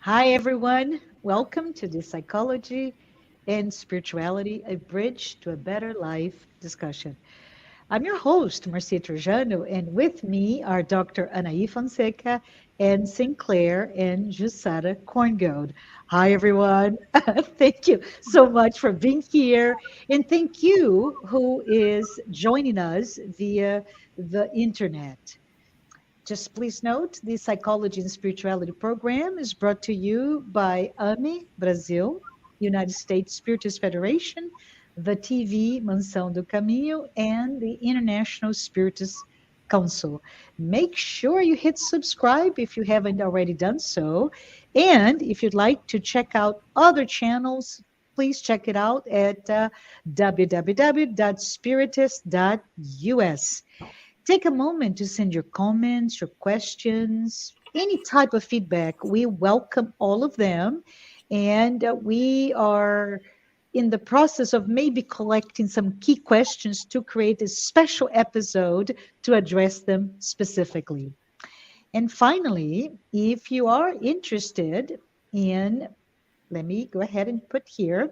Hi, everyone. Welcome to the Psychology and Spirituality, a Bridge to a Better Life discussion. I'm your host, Marcia Trajano, and with me are Dr. Anahy Fonseca and Sinclair and Jussara Korngold. Hi, everyone. Thank you so much for being here. And thank you who is joining us via the internet. Just please note the Psychology and Spirituality program is brought to you by AME Brazil, United States Spiritist Federation, the TV Mansão do Caminho, and the International Spiritist Council. Make sure you hit subscribe if you haven't already done so. And if you'd like to check out other channels, please check it out at www.spiritist.us. Take a moment to send your comments, your questions, any type of feedback. We welcome all of them. And we are in the process of maybe collecting some key questions to create a special episode to address them specifically. And finally, if you are interested in, let me go ahead and put here,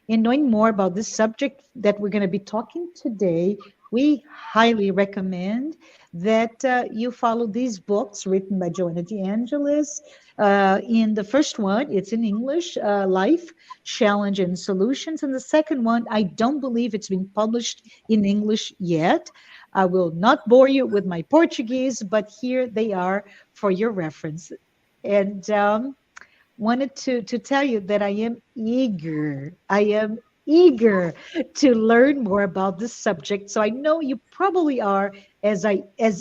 in knowing more about this subject that we're going to be talking today, we highly recommend that you follow these books written by Joanna de Angelis. In the first one, it's in English, Life, Challenge, and Solutions. And the second one, I don't believe it's been published in English yet. I will not bore you with my Portuguese, but here they are for your reference. And wanted to tell you that I am eager. I am eager to learn more about this subject. So I know you probably are as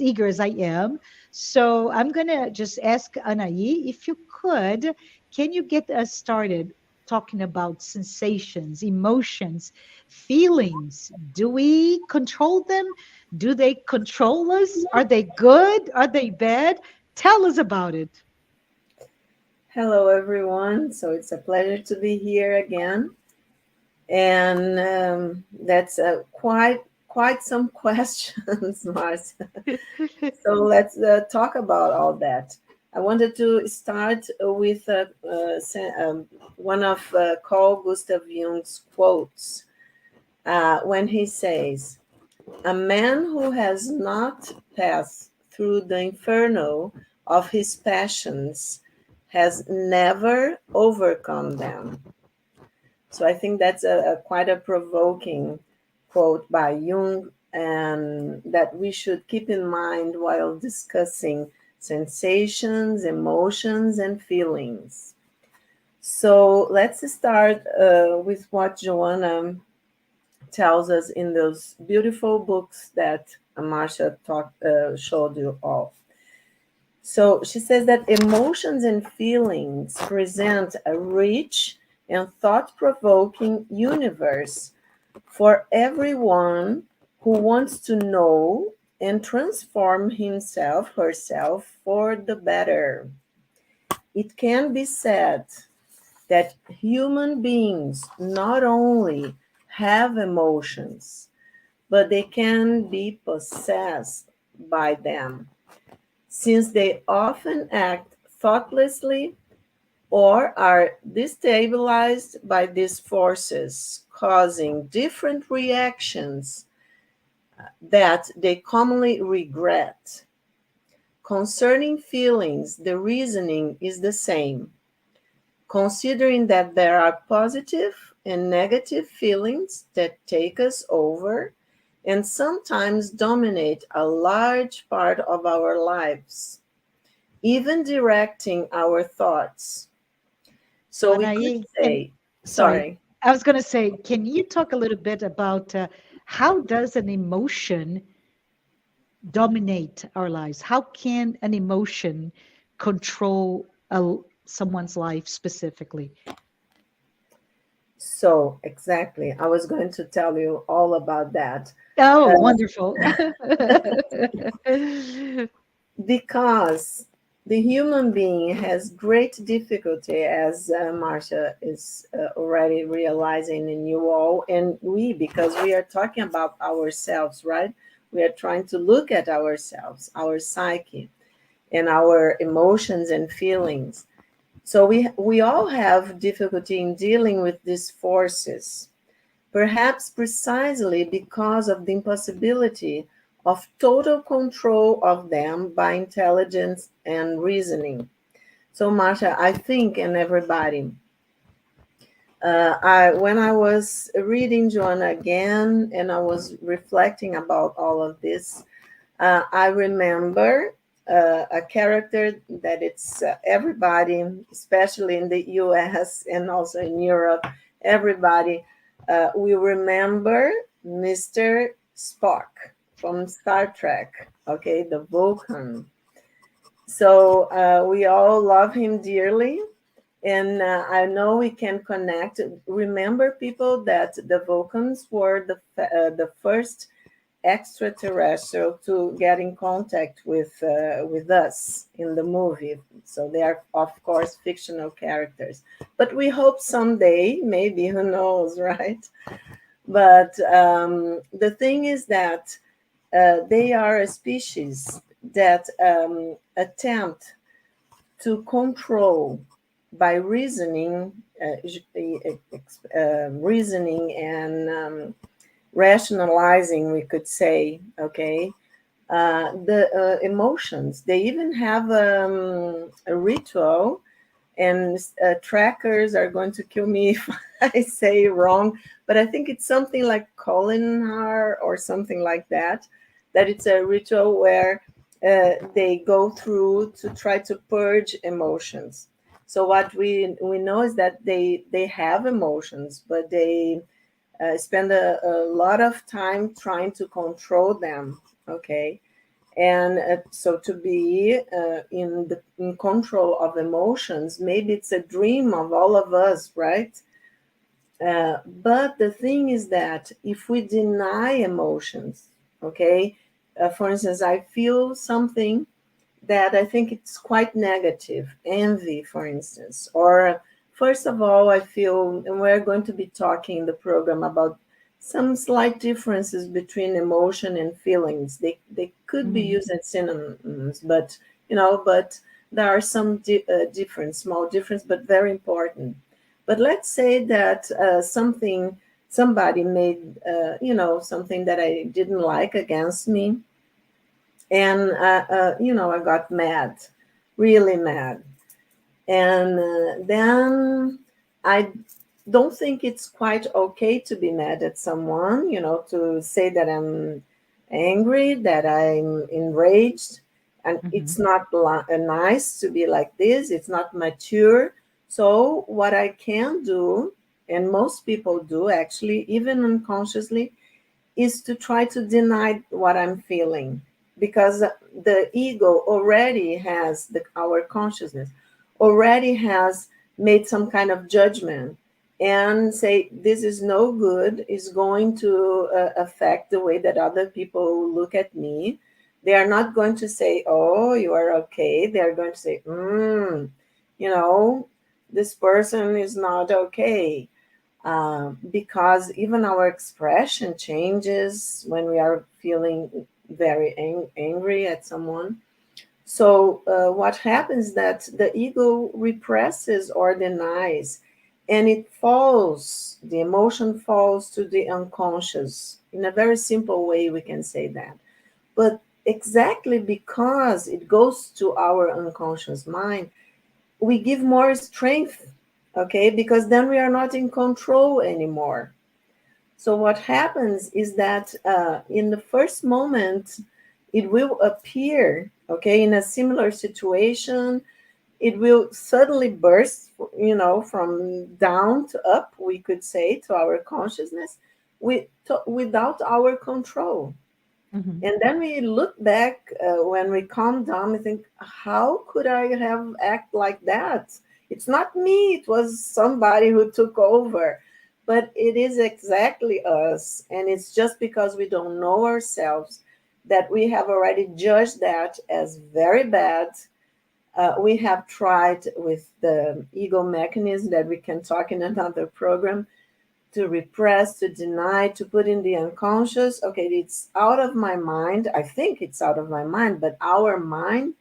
eager as I am. So I'm gonna just ask Anahy if you could, can you get us started talking about sensations, emotions, feelings? Do we control them? Do they control us? Are they good? Are they bad? Tell us about it. Hello, everyone. So it's a pleasure to be here again, and that's quite some questions, Marcia. So let's talk about all that. I wanted to start with one of Carl Gustav Jung's quotes when he says, "A man who has not passed through the inferno of his passions has never overcome them." So I think that's a quite a provoking quote by Jung, and that we should keep in mind while discussing sensations, emotions, and feelings. So let's start with what Joanna tells us in those beautiful books that Marcia showed you all. So she says that emotions and feelings present a rich and thought provoking universe for everyone who wants to know and transform himself, herself for the better. It can be said that human beings not only have emotions, but they can be possessed by them, since they often act thoughtlessly or are destabilized by these forces, causing different reactions that they commonly regret. Concerning feelings, the reasoning is the same, considering that there are positive and negative feelings that take us over and sometimes dominate a large part of our lives, even directing our thoughts. So, So we could Anaí, say, sorry, sorry. I was going to say, can you talk a little bit about how does an emotion dominate our lives? How can an emotion control someone's life specifically? So exactly, I was going to tell you all about that. Oh, wonderful. Because the human being has great difficulty, as Marcia is already realizing in you all, and we, because we are talking about ourselves, right? We are trying to look at ourselves, our psyche, and our emotions and feelings. So we all have difficulty in dealing with these forces, perhaps precisely because of the impossibility of total control of them by intelligence and reasoning. So, Marcia, I think, and everybody, when I was reading Joanna again and I was reflecting about all of this, I remember a character that it's everybody, especially in the US and also in Europe, everybody we remember Mr. Spock from Star Trek, okay, the Vulcan. So we all love him dearly. And I know we can connect. Remember, people, that the Vulcans were the first extraterrestrial to get in contact with us in the movie. So they are, of course, fictional characters. But we hope someday, maybe, who knows, right? But the thing is that they are a species that attempt to control by reasoning, reasoning and rationalizing, we could say, okay, the emotions. They even have a ritual, and trackers are going to kill me if I say wrong, but I think it's something like Kolinar or something like that, that it's a ritual where they go through to try to purge emotions. So what we know is that they have emotions, but they spend a lot of time trying to control them. Okay, and so to be in control of emotions, maybe it's a dream of all of us, right? But the thing is that if we deny emotions, okay, for instance, I feel something that I think it's quite negative, envy, for instance. Or, first of all, I feel, and we're going to be talking in the program about some slight differences between emotion and feelings. They could be Mhm. used as synonyms, but but there are some difference, small difference, but very important. But let's say that somebody made, something that I didn't like against me, and I got mad, really mad. And then I don't think it's quite okay to be mad at someone, to say that I'm angry, that I'm enraged, and it's Mhm. not nice to be like this. It's not mature. So what I can do, and most people do actually, even unconsciously, is to try to deny what I'm feeling, because the ego already has our consciousness already has made some kind of judgment and say this is no good, is going to affect the way that other people look at me. They are not going to say, oh, you are okay. They are going to say, you know this person is not okay, because even our expression changes when we are feeling very angry at someone. So what happens that the ego represses or denies, and the emotion falls to the unconscious. In a very simple way, we can say that. But exactly because it goes to our unconscious mind, we give more strength, okay, because then we are not in control anymore. So what happens is that in the first moment, it will appear, okay, in a similar situation, it will suddenly burst, from down to up, we could say, to our consciousness, without our control. Mhm. And then we look back when we calm down and think, how could I have act like that? It's not me, it was somebody who took over. But it is exactly us. And it's just because we don't know ourselves that we have already judged that as very bad. We have tried with the ego mechanism that we can talk in another program to repress, to deny, to put in the unconscious. Okay, it's out of my mind. I think it's out of my mind, but our mind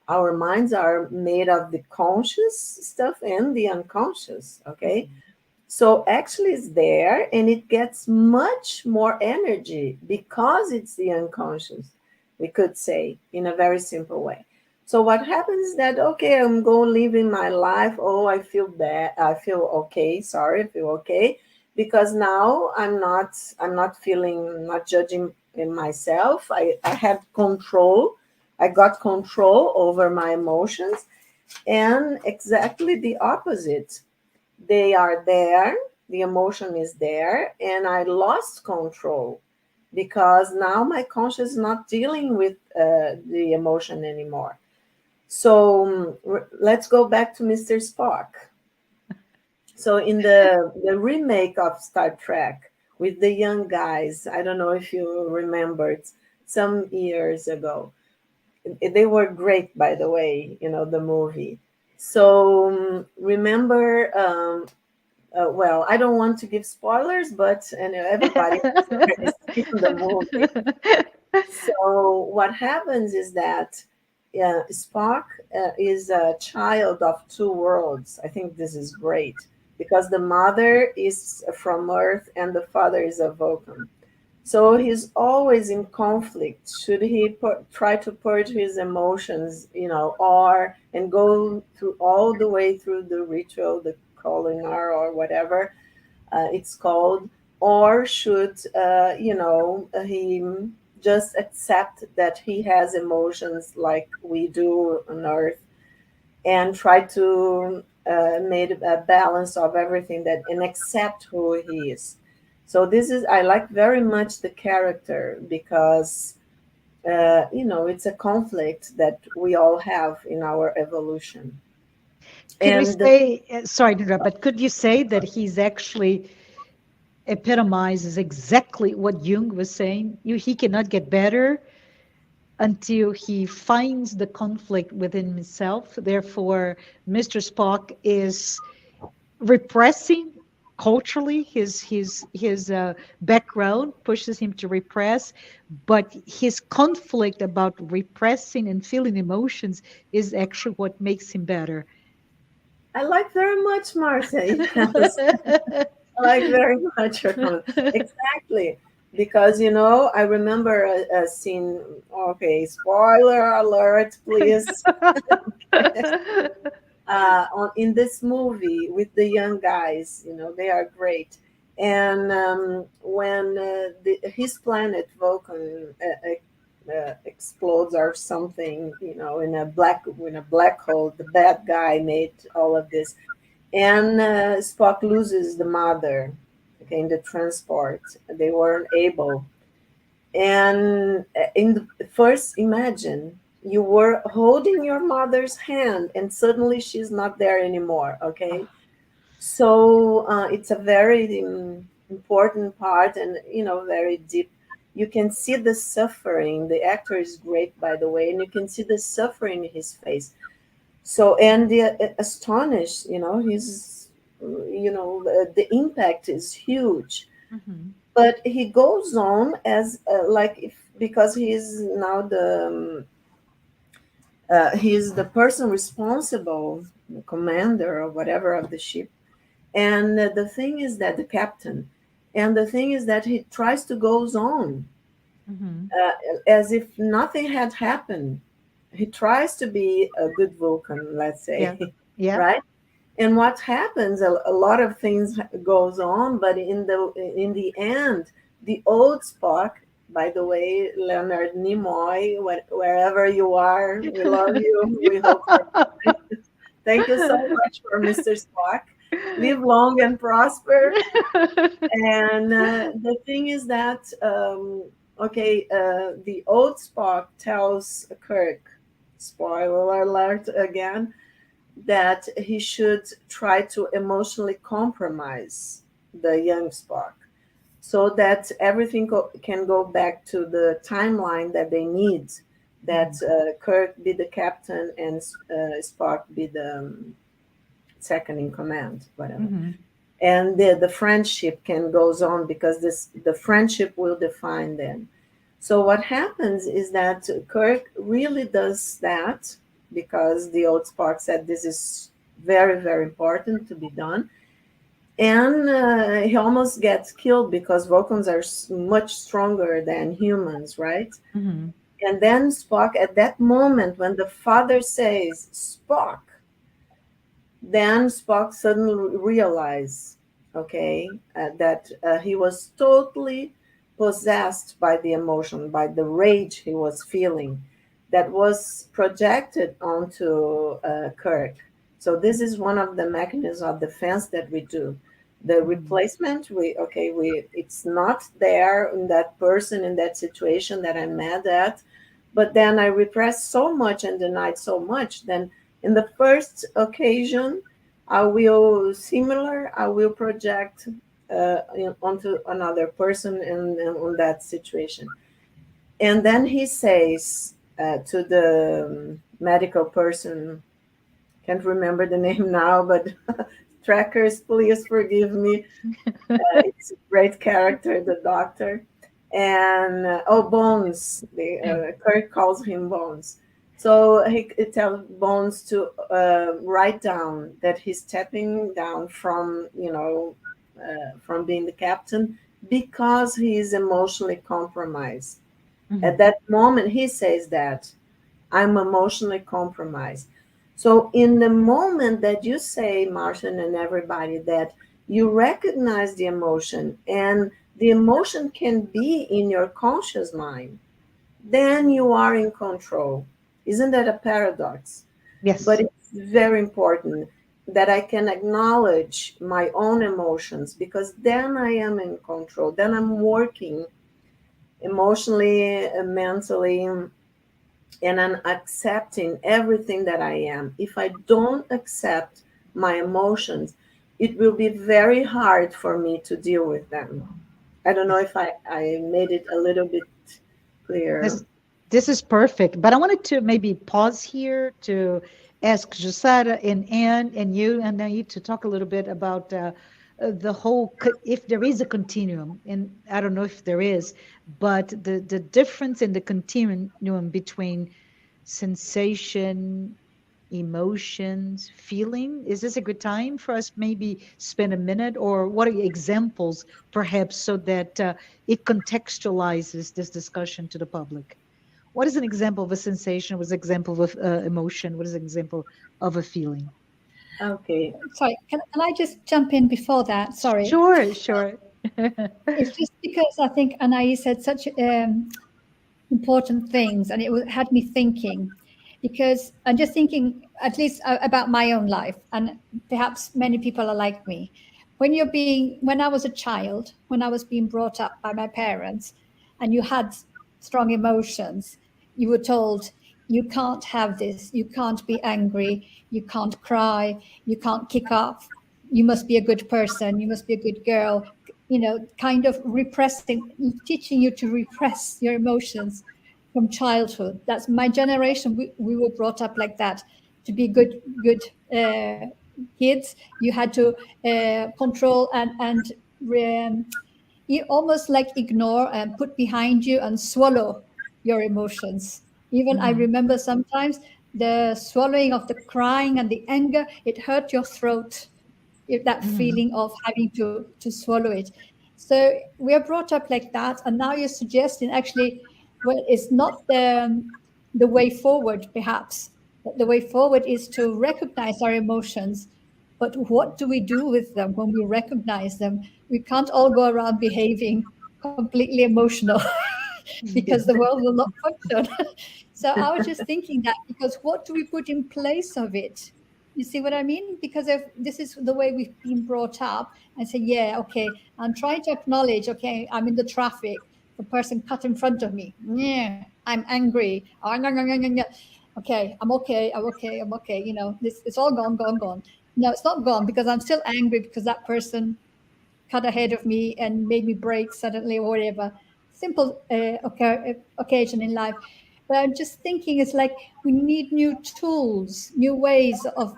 our minds are made of the conscious stuff and the unconscious, okay? Mhm. So actually it's there and it gets much more energy because it's the unconscious, we could say in a very simple way. So what happens is that, okay, I'm going living my life. Oh, I feel bad. I feel okay. Sorry, I feel okay. Because now I'm not feeling, not judging in myself. I had control. I got control over my emotions. And exactly the opposite, they are there, the emotion is there, and I lost control because now my conscious is not dealing with the emotion anymore. So let's go back to Mr. Spock. So in the remake of Star Trek with the young guys, I don't know if you remembered, some years ago, they were great, by the way, the movie. So remember, well, I don't want to give spoilers, but and everybody has already seen the movie. So what happens is that Spock is a child of two worlds. I think this is great because the mother is from Earth and the father is a Vulcan. So he's always in conflict. Should he try to purge his emotions, or and go through all the way through the ritual, the Kolinar or whatever it's called, or should he just accept that he has emotions like we do on Earth and try to make a balance of everything that and accept who he is. So this is, I like very much the character because it's a conflict that we all have in our evolution. Could we And say, sorry to interrupt, but could you say that he's actually epitomizes exactly what Jung was saying? He cannot get better until he finds the conflict within himself. Therefore, Mr. Spock is repressing culturally. His background pushes him to repress, but his conflict about repressing and feeling emotions is actually what makes him better. I like very much Marcia. Yes. I like very much your comment. Exactly. Because, I remember a scene. Okay, spoiler alert, please. In this movie with the young guys, they are great. And when his planet Vulcan explodes or something, in a black hole, the bad guy made all of this, and Spock loses the mother, okay, in the transport. They weren't able. And in the first, imagine you were holding your mother's hand, and suddenly she's not there anymore. Okay, so it's a very important part, and very deep. You can see the suffering. The actor is great, by the way, and you can see the suffering in his face. So, and the astonished, he's the impact is huge, Mhm. but he goes on as like, if because he's now he's the person responsible, the commander or whatever of the ship. And the thing is that the captain, and the thing is that he tries to goes on Mhm. uh, as if nothing had happened. He tries to be a good Vulcan, let's Yeah. say, Yeah. right? And what happens, a lot of things goes on, but in the end, the old Spock, by the way, Leonard Nimoy, wherever you are, we love you. We hope you're fine. Thank you so much for Mr. Spock. Live long and prosper. And the thing is that, okay, the old Spock tells Kirk, spoiler alert again, that he should try to emotionally compromise the young Spock so that everything can go back to the timeline that they need, that Mhm. Kirk be the captain and Spock be the second in command, whatever. Mhm. And the friendship can goes on because the friendship will define them. So what happens is that Kirk really does that, because the old Spock said this is very, very important to be done. And he almost gets killed because Vulcans are much stronger than humans, right? Hmm. And then Spock, at that moment, when the father says, Spock, then Spock suddenly realized, okay, that he was totally possessed by the emotion, by the rage he was feeling that was projected onto Kirk. So this is one of the mechanisms of defense that we do. The Hmm. replacement, we it's not there in that person in that situation that I'm mad at, but then I repressed so much and denied so much. Then in the first occasion, I will project onto another person on that situation. And then he says to the medical person, can't remember the name now, but trackers, please forgive me. It's a great character, the doctor. And Bones, Kirk calls him Bones. So he tells Bones to write down that he's stepping down from, from being the captain because he is emotionally compromised. At Hmm. that moment, he says that I'm emotionally compromised. So, in the moment that you say, Martian and everybody, that you recognize the emotion and the emotion can be in your conscious mind, then you are in control. Isn't that a paradox? But Yes. it's very important that I can acknowledge my own emotions because then I am in control. Then I'm working emotionally, mentally, and I'm accepting everything that I am. If I don't accept my emotions, it will be very hard for me to deal with them. I don't know if I made it a little bit clear. This this is perfect. But I wanted to maybe pause here to ask Jussara and Anne and you and Anahy to talk a little bit about the whole, if there is a continuum, and I don't know if there is, but the difference in the continuum between sensation, emotions, feeling. Is this a good time for us maybe spend a minute, or what are examples perhaps so that it contextualizes this discussion to the public? What is an example of a sensation? What is an example of emotion? What is an example of a feeling? Okay. Sorry, can I just jump in before that? Sorry. Sure, sure. It's just because I think Anaïs said such important things, and had me thinking. Because I'm just thinking, at least about my own life, and perhaps many people are like me. When I was a child, when I was being brought up by my parents, and you had strong emotions, you were told you can't have this, you can't be angry, you can't cry, you can't kick off, you must be a good person, you must be a good girl, kind of repressing, teaching you to repress your emotions from childhood. That's my generation. We were brought up like that. To be good kids, you had to control and you almost like ignore and put behind you and swallow your emotions. Even I Mhm, remember sometimes the swallowing of the crying and the anger, it hurt your throat, that mhm, feeling of having to swallow it. So we are brought up like that, and now you're suggesting actually, well, it's not the way forward, perhaps. But the way forward is to recognize our emotions. But what do we do with them when we recognize them? We can't all go around behaving completely emotional because the world will not function. So I was just thinking that, because what do we put in place of it? You see what I mean? Because if this is the way we've been brought up, and say, yeah, okay, I'm trying to acknowledge, okay, I'm in the traffic, the person cut in front of me. Yeah, I'm angry. Oh, no, no, no, no, no. Okay, I'm okay, I'm okay, I'm okay. This it's all gone, gone, gone. No, it's not gone because I'm still angry because that person cut ahead of me and made me break suddenly or whatever. Simple occasion in life. But I'm just thinking, it's like we need new tools, new ways of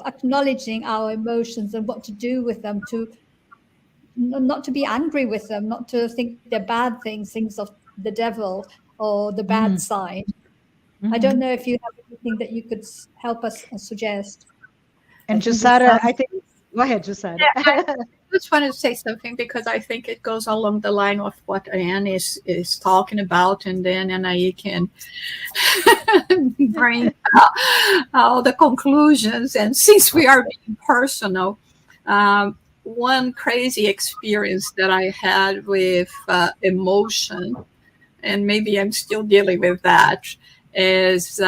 acknowledging our emotions and what to do with them, to not to be angry with them, not to think they're bad things, things of the devil or the bad mhm, side. I don't mhm. know if you have something that you could help us suggest? And I think this Jussara, I sounds. think, go ahead, Jussara. Just wanted to say something because I think it goes along the line of what Anne is talking about, and then Anahy can bring all the conclusions. And since we are being personal, one crazy experience that I had with emotion, and maybe I'm still dealing with that, is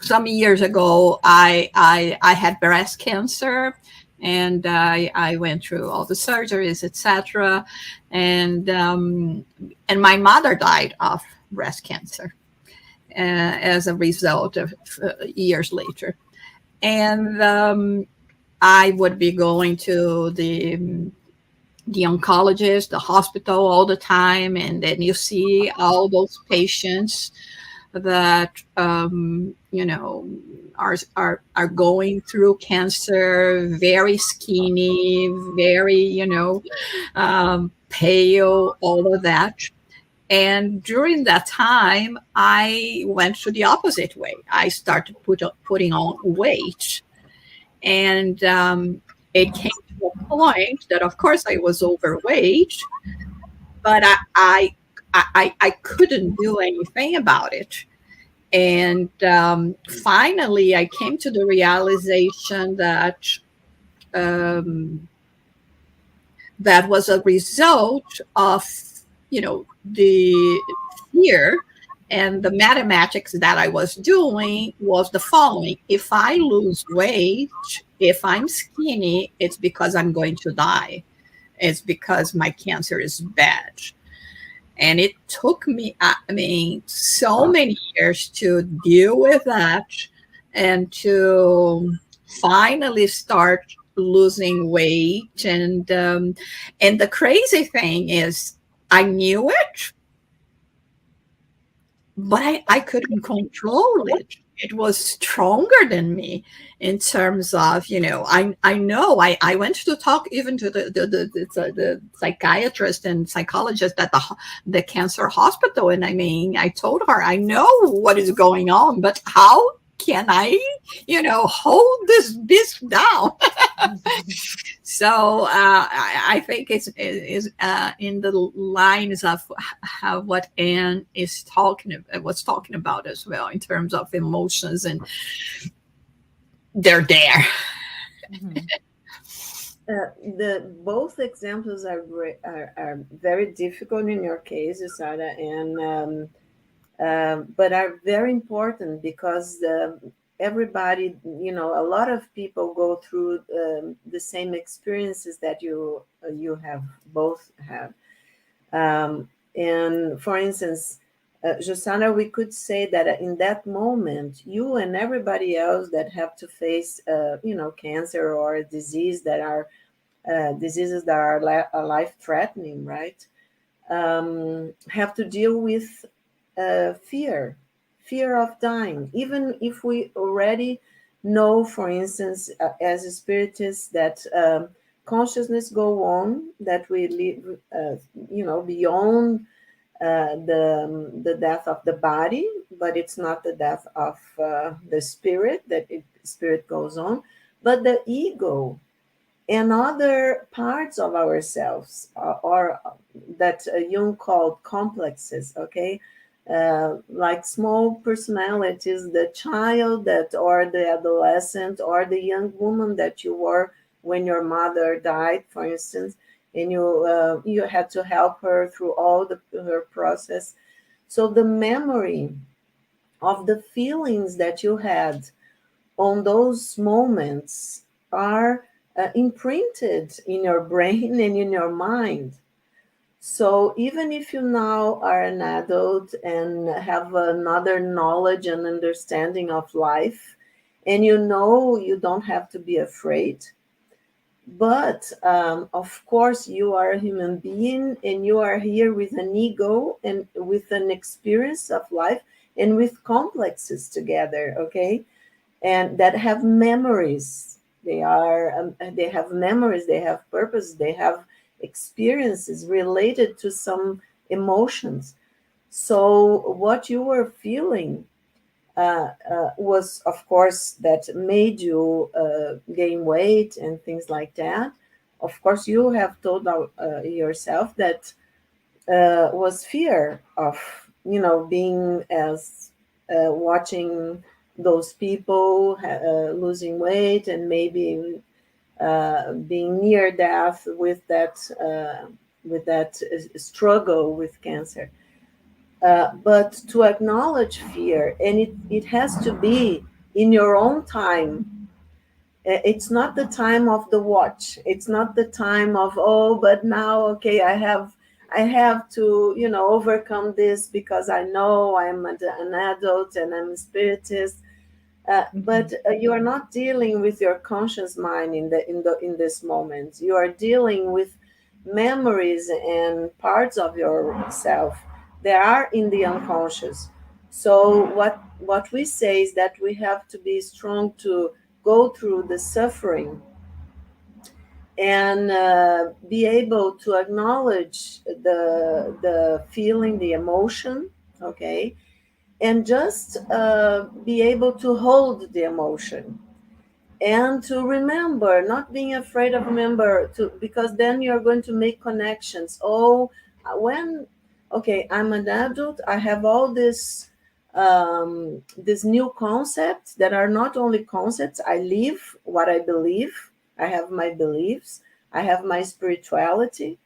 some years ago, I had breast cancer, and I went through all the surgeries, etc. And my mother died of breast cancer as a result of years later. And I would be going to the oncologist, the hospital all the time, and then you see all those patients that are going through cancer, very skinny, very pale, all of that. And during that time, I went to the opposite way. I started putting on weight, and it came to a point that, of course, I was overweight, but I couldn't do anything about it. And finally, I came to the realization that um, that was a result of, the fear, and the mathematics that I was doing was the following: if I lose weight, if I'm skinny, it's because I'm going to die. It's because my cancer is bad. And it took me, so many years to deal with that, and to finally start losing weight. And the crazy thing is, I knew it, but I couldn't control it. It was stronger than me in terms of, I know I went to talk even to the psychiatrist and psychologist at the cancer hospital. And I told her, I know what is going on, but how can I, hold this beast down? So I think it's in the lines of how what Anne was talking about as well, in terms of emotions, and they're there. Mhm. The both examples are very difficult in your case, Sarah, and but are very important because everybody, a lot of people go through the same experiences that you have both have. And for instance, Jussara, we could say that in that moment, you and everybody else that have to face, cancer or a disease that are diseases that are life-threatening, right? Have to deal with fear of dying, even if we already know, for instance, as spiritists, that consciousness go on, that we live, beyond the death of the body, but it's not the death of the spirit, that spirit goes on, but the ego and other parts of ourselves, or that Jung called complexes, okay? Like small personalities, the child that, or the adolescent, or the young woman that you were when your mother died, for instance, and you had to help her through all her process. So the memory of the feelings that you had on those moments are imprinted in your brain and in your mind. So even if you now are an adult and have another knowledge and understanding of life, and you don't have to be afraid, but of course you are a human being, and you are here with an ego and with an experience of life and with complexes together, okay? And that have memories. They have memories, they have purpose, they have experiences related to some emotions. So what you were feeling was, of course, that made you gain weight and things like that. Of course, you have told yourself that was fear of, being as watching those people losing weight and maybe being near death with that struggle with cancer. But to acknowledge fear, and it has to be in your own time. It's not the time of the watch. It's not the time of, oh, but now, okay, I have to, overcome this because I know I'm an adult and I'm a spiritist. But Mhm. you are not dealing with your conscious mind in this moment. You are dealing with memories and parts of yourself that are in the unconscious. So what we say is that we have to be strong to go through the suffering and be able to acknowledge the feeling, the emotion, okay, and just be able to hold the emotion and to remember, not being afraid of remember, to because then you're going to make connections. Oh, when, okay, I'm an adult, I have all this new concepts that are not only concepts. I live what I believe. I have my beliefs. I have my spirituality.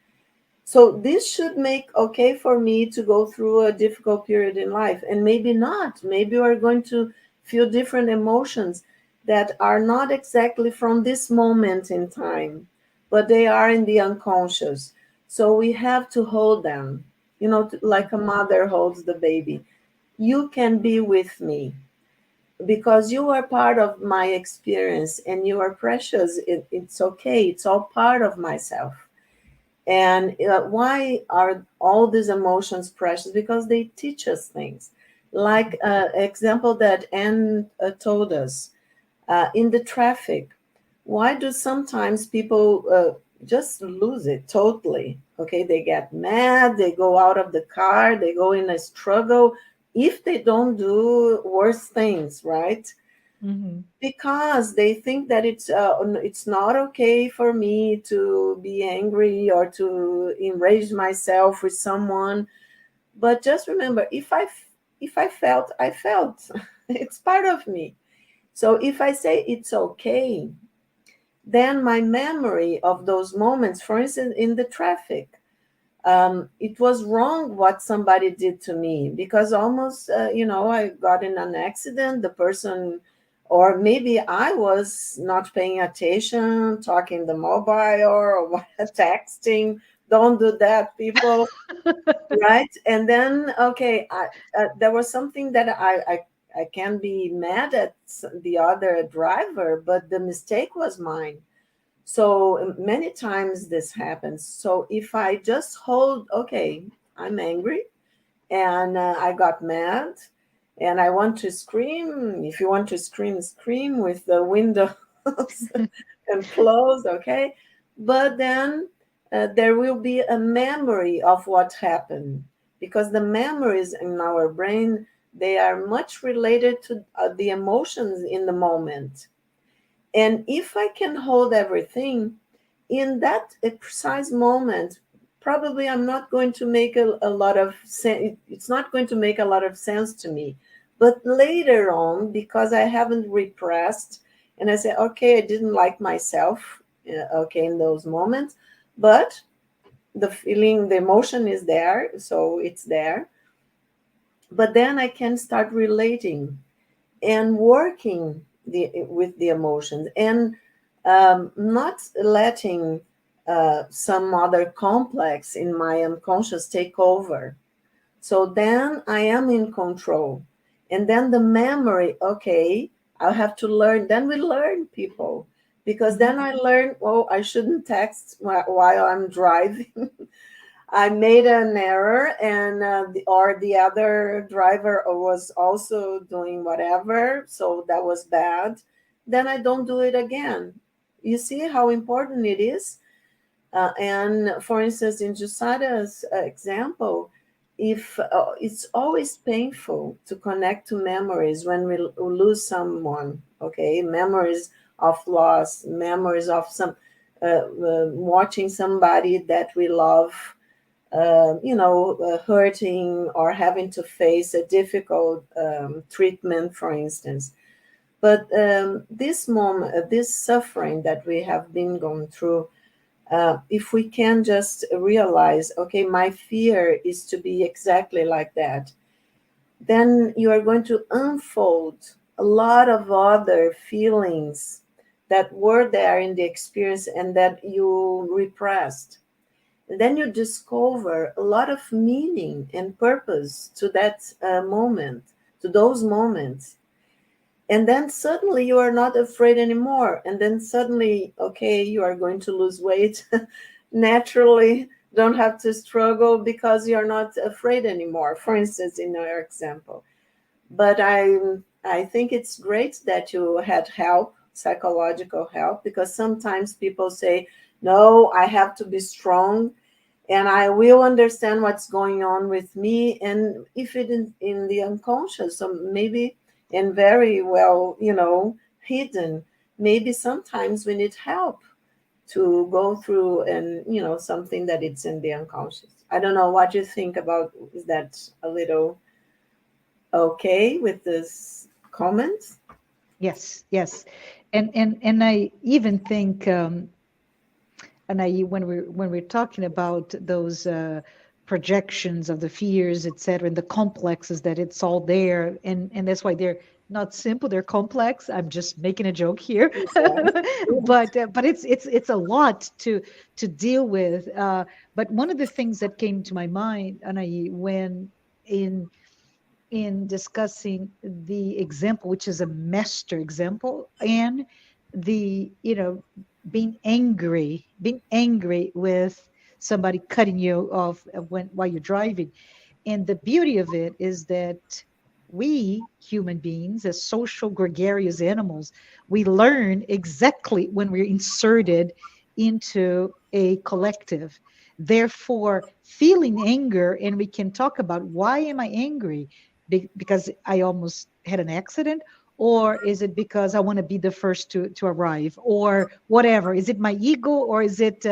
So this should make okay for me to go through a difficult period in life, and maybe not. Maybe we're going to feel different emotions that are not exactly from this moment in time, but they are in the unconscious. So we have to hold them, like a mother holds the baby. You can be with me because you are part of my experience and you are precious. It's okay. It's all part of myself. And why are all these emotions precious? Because they teach us things. Like example that Anne told us in the traffic. Why do sometimes people just lose it totally? Okay, they get mad, they go out of the car, they go in a struggle if they don't do worse things, right? Mhm. Because they think that it's not okay for me to be angry or to enrage myself with someone. But just remember, if I felt, I felt. It's part of me. So if I say it's okay, then my memory of those moments, for instance, in the traffic, it was wrong what somebody did to me because almost, I got in an accident. The person, or maybe I was not paying attention, talking the mobile or what, texting. Don't do that, people, right? And then, okay, there was something that I can be mad at the other driver, but the mistake was mine. So many times this happens. So if I just hold, okay, I'm angry and I got mad and I want to scream. If you want to scream, scream with the windows and closed, okay? But then there will be a memory of what happened because the memories in our brain, they are much related to the emotions in the moment. And if I can hold everything in that a precise moment, probably I'm not going to make a lot of sense. It's not going to make a lot of sense to me. But later on, because I haven't repressed and I say, okay, I didn't like myself, okay, in those moments, but the feeling, the emotion is there, so it's there. But then I can start relating and working with the emotions and not letting some other complex in my unconscious take over. So then I am in control. And then the memory, okay, I'll have to learn. Then we learn, people, because Mhm. then I learn, oh, I shouldn't text while I'm driving. I made an error, and the other driver was also doing whatever, so that was bad. Then I don't do it again. You see how important it is. And for instance, in Jussara's example, if it's always painful to connect to memories when we lose someone, okay, memories of loss, memories of some watching somebody that we love, hurting or having to face a difficult treatment, for instance. But this moment, this suffering that we have been going through, if we can just realize, okay, my fear is to be exactly like that, then you are going to unfold a lot of other feelings that were there in the experience and that you repressed. And then you discover a lot of meaning and purpose to that moment, to those moments. And then suddenly you are not afraid anymore. And then suddenly, okay, you are going to lose weight. Naturally, don't have to struggle because you're not afraid anymore, for instance, in your example. But I think it's great that you had help, psychological help, because sometimes people say, no, I have to be strong and I will understand what's going on with me. And if it is in the unconscious, so maybe, and very well, hidden, maybe sometimes we need help to go through, and something that it's in the unconscious. I don't know what you think about. Is that a little okay with this comment? Yes, yes. And I even think, and I when we're talking about those projections of the fears, etc., and the complexes, that it's all there, and that's why they're not simple, they're complex. I'm just making a joke here. Yes. But it's a lot to deal with. But one of the things that came to my mind, Anahy, when in discussing the example, which is a master example, and the, being angry with somebody cutting you off while you're driving. And the beauty of it is that we human beings, as social gregarious animals, we learn exactly when we're inserted into a collective. Therefore, feeling anger, and we can talk about, why am I angry? Because I almost had an accident, or is it because I want to be the first to arrive, or whatever? Is it my ego, or is it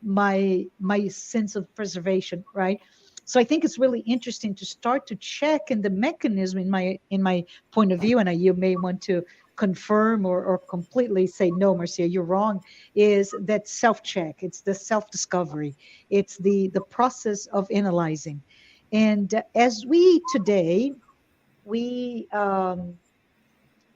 my sense of preservation, right? So I think it's really interesting to start to check in the mechanism, in my point of view, and you may want to confirm or completely say, no, Marcia, you're wrong, is that self-check. It's the self-discovery. It's the process of analyzing. And as we today, we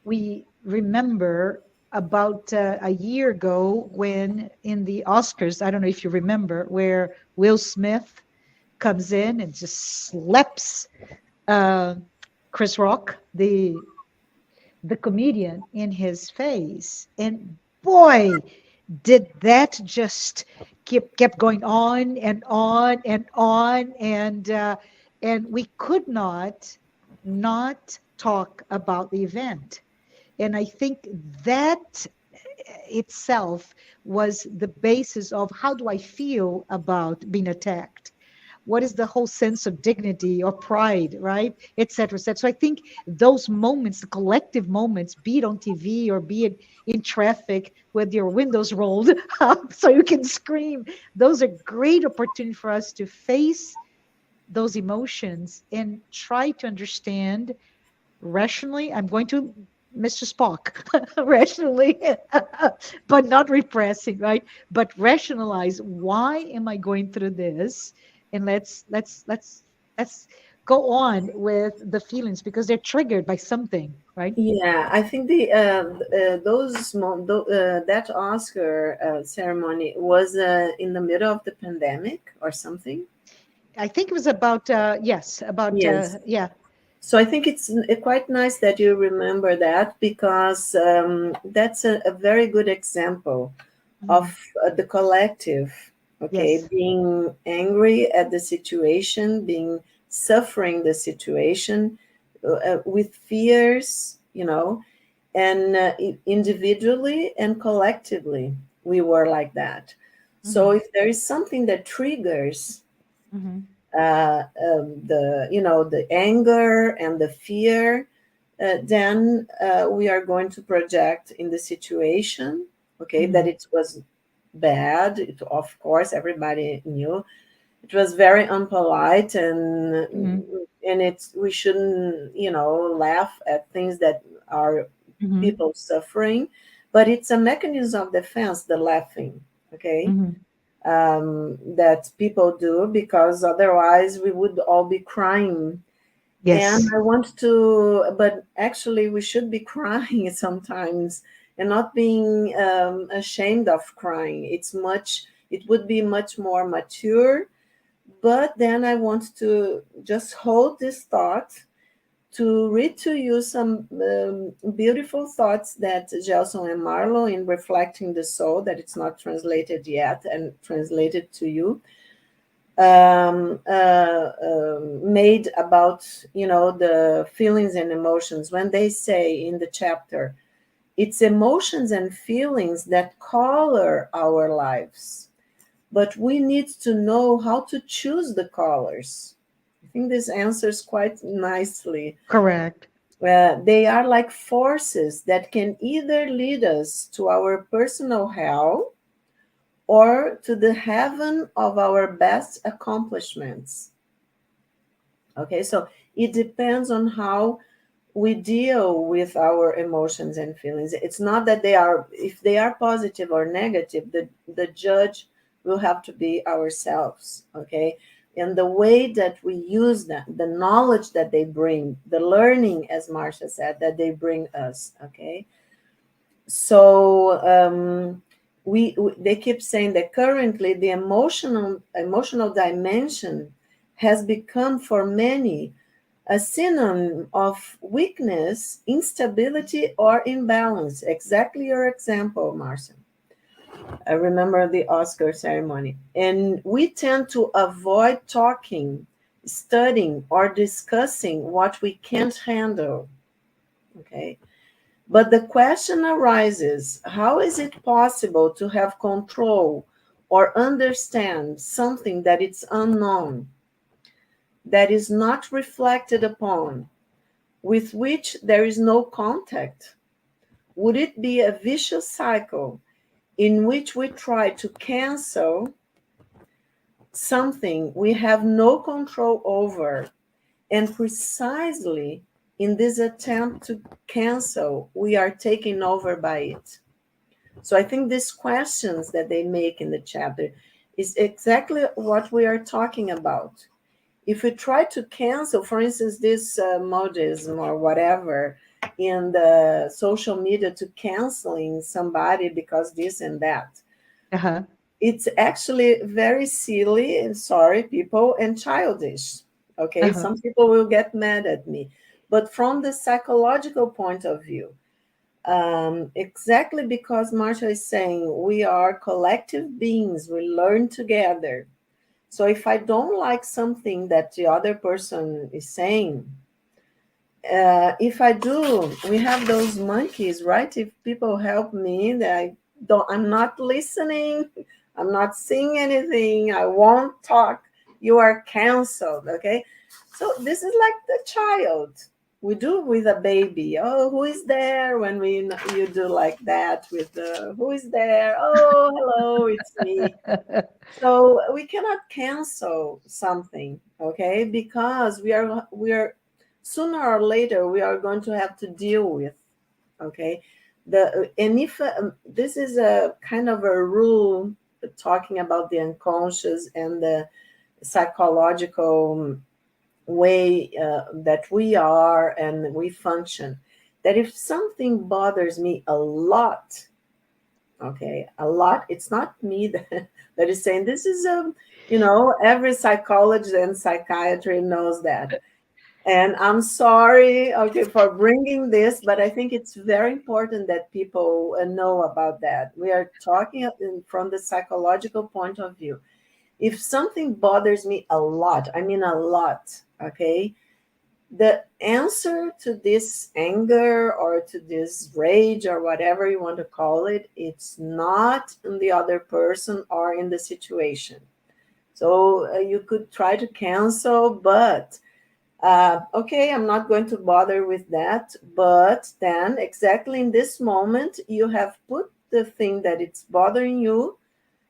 we remember about a year ago, when in the Oscars, I don't know if you remember, where Will Smith comes in and just slaps uh, Chris Rock, the comedian, in his face. And boy, did that just kept going on and on and on, and we could not talk about the event. And I think that itself was the basis of, how do I feel about being attacked? What is the whole sense of dignity or pride, right? Et cetera, et cetera. So I think those moments, the collective moments, be it on TV or be it in traffic with your windows rolled up so you can scream, those are great opportunity for us to face those emotions and try to understand rationally. I'm going to Mr. Spock, rationally, but not repressing, right? But rationalize, why am I going through this? And let's go on with the feelings, because they're triggered by something, right? Yeah, I think that Oscar ceremony was in the middle of the pandemic or something. I think it was about yes, about Yes. yeah. So I think it's quite nice that you remember that, because that's a very good example of Mhm. the collective, okay, Yes. being angry at the situation, being suffering the situation with fears, and individually and collectively, we were like that. So Hmm. if there is something that triggers Hmm. the anger and the fear, then we are going to project in the situation, okay, that it was bad. Of course, everybody knew it was very unpolite, and it's we shouldn't laugh at things that are Mhm. people suffering, but it's a mechanism of defense, the laughing, okay, Mhm. that people do, because otherwise we would all be crying. And Yes. I want to, but actually we should be crying sometimes, and not being ashamed of crying. It would be much more mature. But then I want to just hold this thought to read to you some beautiful thoughts that Gelson and Marlowe, in Reflecting the Soul, that it's not translated yet and translated to you, made about the feelings and emotions, when they say in the chapter, it's emotions and feelings that color our lives, but we need to know how to choose the colors. I think this answers quite nicely. Correct. They are like forces that can either lead us to our personal hell or to the heaven of our best accomplishments. Okay, so it depends on how we deal with our emotions and feelings. It's not that they are, if they are positive or negative, the judge will have to be ourselves. Okay, and the way that we use them, the knowledge that they bring, the learning, as Marcia said, that they bring us. Okay, so they keep saying that currently the emotional dimension has become for many a synonym of weakness, instability, or imbalance. Exactly your example, Marcia. I remember the Oscar ceremony. And we tend to avoid talking, studying, or discussing what we can't handle. Okay. But the question arises, how is it possible to have control or understand something that is unknown, that is not reflected upon, with which there is no contact? Would it be a vicious cycle in which we try to cancel something we have no control over, and precisely in this attempt to cancel, we are taken over by it? So I think these questions that they make in the chapter is exactly what we are talking about. If we try to cancel, for instance, this modism or whatever in the social media, to canceling somebody because this and that, Uh-huh. it's actually very silly, and sorry, people, and childish. Okay, Uh-huh. some people will get mad at me, but from the psychological point of view, exactly because Marcia is saying we are collective beings, we learn together. So if I don't like something that the other person is saying, if I do, we have those monkeys, right? If people help me, that I'm not listening, I'm not seeing anything, I won't talk, you are canceled. Okay, so this is like the child. We do with a baby. Oh, who is there? When you do like that with the who is there? Oh, hello, it's me. So we cannot cancel something, okay? Because we are sooner or later we are going to have to deal with, okay? The and if this is a kind of a rule talking about the unconscious and the psychological way that we are and we function, that if something bothers me a lot, okay, a lot, it's not me that is saying this is every psychologist and psychiatry knows that. And I'm sorry, okay, for bringing this, but I think it's very important that people know about that. We are talking from the psychological point of view. If something bothers me a lot, I mean a lot, okay, the answer to this anger or to this rage or whatever you want to call it, it's not in the other person or in the situation. So you could try to cancel, but okay, I'm not going to bother with that. But then, exactly in this moment, you have put the thing that it's bothering you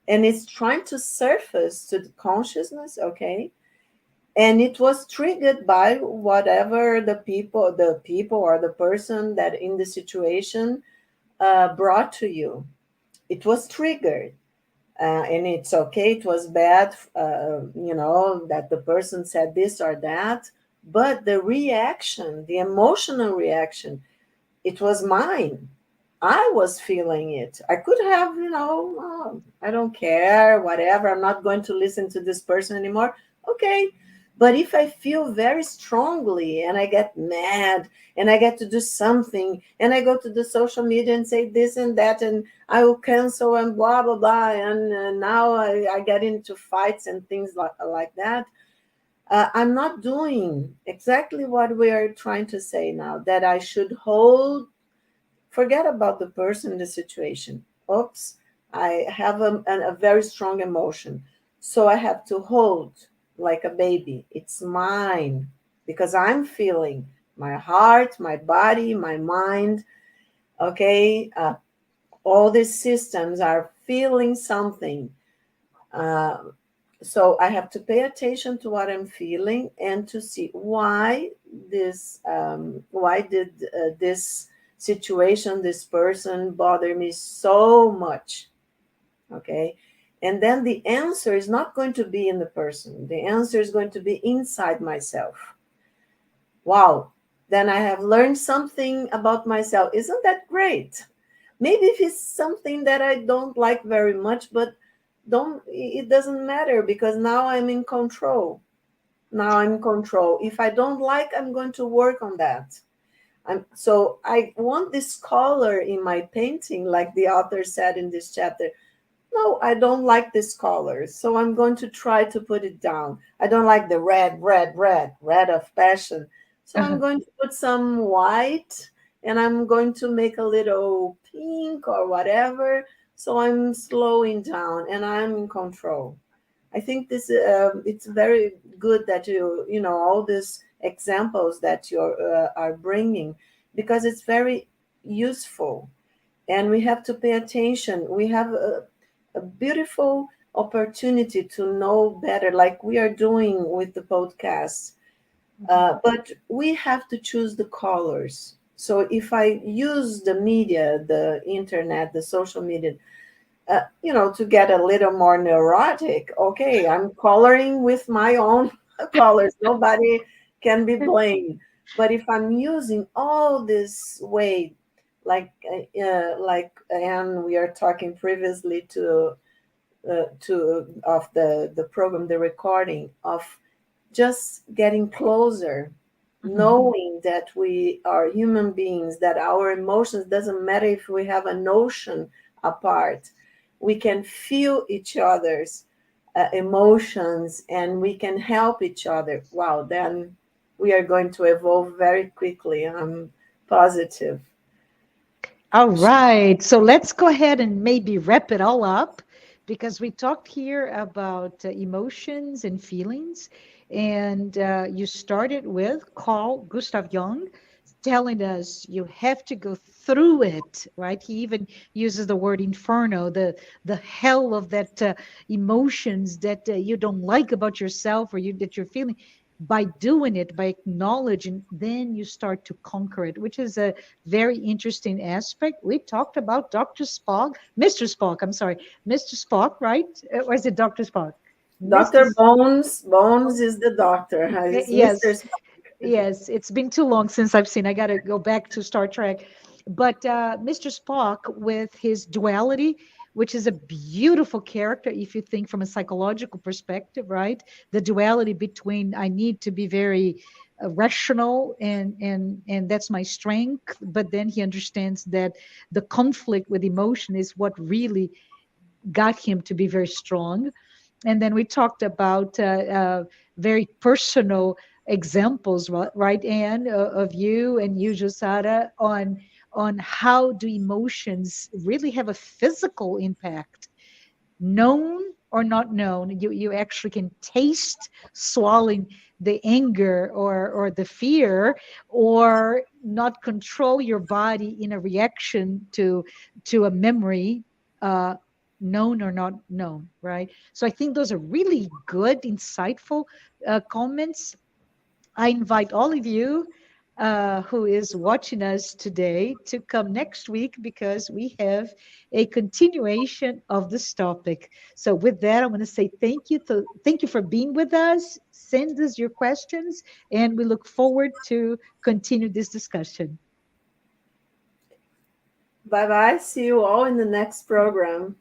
and it's trying to surface to the consciousness, okay? And it was triggered by whatever the people or the person that in the situation brought to you. It was triggered. And it's okay, it was bad, that the person said this or that, but the reaction, the emotional reaction, it was mine. I was feeling it. I could have, "Oh, I don't care, whatever, I'm not going to listen to this person anymore." Okay. But if I feel very strongly and I get mad and I get to do something and I go to the social media and say this and that and I will cancel and blah, blah, blah. And now I get into fights and things like that. I'm not doing exactly what we are trying to say now, that I should hold. Forget about the person, the situation. Oops, I have a very strong emotion. So I have to hold like a baby. It's mine because I'm feeling my heart, my body, my mind. Okay. All these systems are feeling something. Uh, so I have to pay attention to what I'm feeling and to see why did this situation, this person bother me so much. Okay. And then the answer is not going to be in the person. The answer is going to be inside myself. Wow. Then I have learned something about myself. Isn't that great? Maybe if it's something that I don't like very much, but don't it doesn't matter because now I'm in control. Now I'm in control. If I don't like, I'm going to work on that. So I want this color in my painting, like the author said in this chapter. No, I don't like this color, so I'm going to try to put it down. I don't like the red, red, red, red of passion. So I'm going to put some white and I'm going to make a little pink or whatever. So I'm slowing down and I'm in control. I think this it's very good that all these examples that you are bringing, because it's very useful and we have to pay attention. We have a beautiful opportunity to know better, like we are doing with the podcast. But we have to choose the colors. So if I use the media, the internet, the social media, to get a little more neurotic, okay, I'm coloring with my own colors. Nobody can be blamed. But if I'm using all this way, and we are talking previously to of the program, the recording of just getting closer, knowing that we are human beings, that our emotions doesn't matter if we have an ocean apart, we can feel each other's emotions and we can help each other. Wow, then we are going to evolve very quickly. I'm positive. All right. So let's go ahead and maybe wrap it all up because we talked here about emotions and feelings. And you started with Carl Gustav Jung telling us you have to go through it, right? He even uses the word inferno, the hell of that emotions that you don't like about yourself or that you're feeling. By doing it, by acknowledging, then you start to conquer it, which is a very interesting aspect. We talked about Dr. Spock, Mr. Spock, I'm sorry, Mr. Spock, right? Or is it Dr. Spock? Mr. Dr. Bones is the doctor. It's Mr. Yes, yes. It's been too long since I've seen. I got to go back to Star Trek. But Mr. Spock, with his duality, which is a beautiful character, if you think from a psychological perspective, right? The duality between I need to be very rational and that's my strength, but then he understands that the conflict with emotion is what really got him to be very strong. And then we talked about very personal examples, right, Anne, of you and you, Jussara, on how do emotions really have a physical impact, known or not known. You actually can taste swallowing the anger or the fear, or not control your body in a reaction to a memory, known or not known, right? So I think those are really good, insightful comments. I invite all of you who is watching us today to come next week, because we have a continuation of this topic. So with that, I want to say thank you for being with us. Send us your questions, and we look forward to continue this discussion. Bye bye. See you all in the next program.